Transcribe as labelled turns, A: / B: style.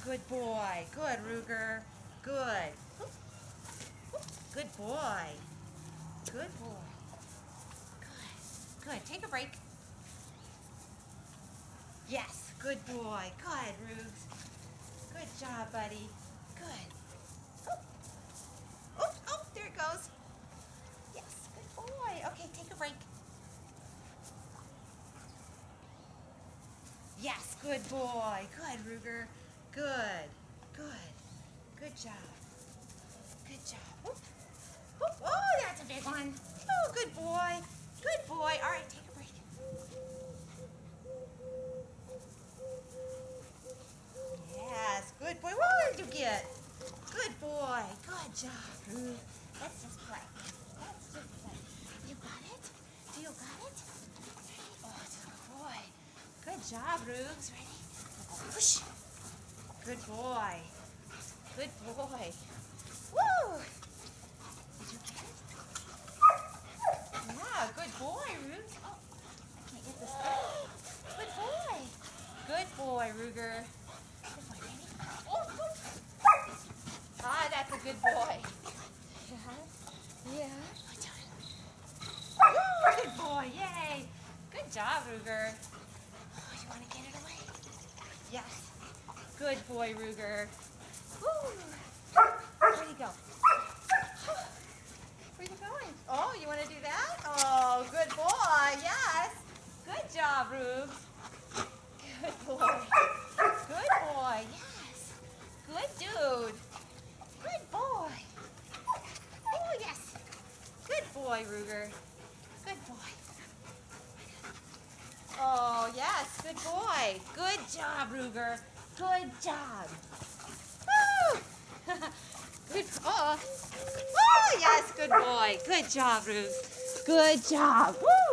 A: Good boy. Good, Ruger. Good. Good boy. Good boy. Good. Good. Take a break. Yes. Good boy. Good, Rugs. Good job, buddy. Good. Oh, oh, there it goes. Yes. Good boy. Okay, take a break. Yes. Good boy. Good, Ruger. Good. Good. Good job. Good job. Whoop. Whoop. Oh, that's a big one. Oh, good boy. Good boy. All right, take a break. Yes, good boy. What did you get? Good boy. Good job. Let's just play. Let's just play. You got it? Do you got it? Ready? Oh, it's a good boy. Good job, Rugs. Ready? Whoosh. Good boy. Good boy. Woo! Did you get it? Yeah, good boy, Rugs. Oh, I can't get this thing. Good boy. Good boy, Ruger. Good boy, ready? Oh, oh. Ah, that's a good boy. Yeah. Woo, good boy, yay. Good job, Ruger. Oh, you want to get it away? Yes. Good boy, Ruger. Woo. Where'd he go? Where are you going? Oh, you want to do that? Oh, good boy, yes. Good job, Rugs. Good boy. Good boy, yes. Good dude. Good boy. Oh, yes. Good boy, Ruger. Good boy. Oh, yes. Good boy. Good job, Ruger. Good job. Woo! Good. Oh, yes. Good boy. Good job, Ruger. Good job. Woo!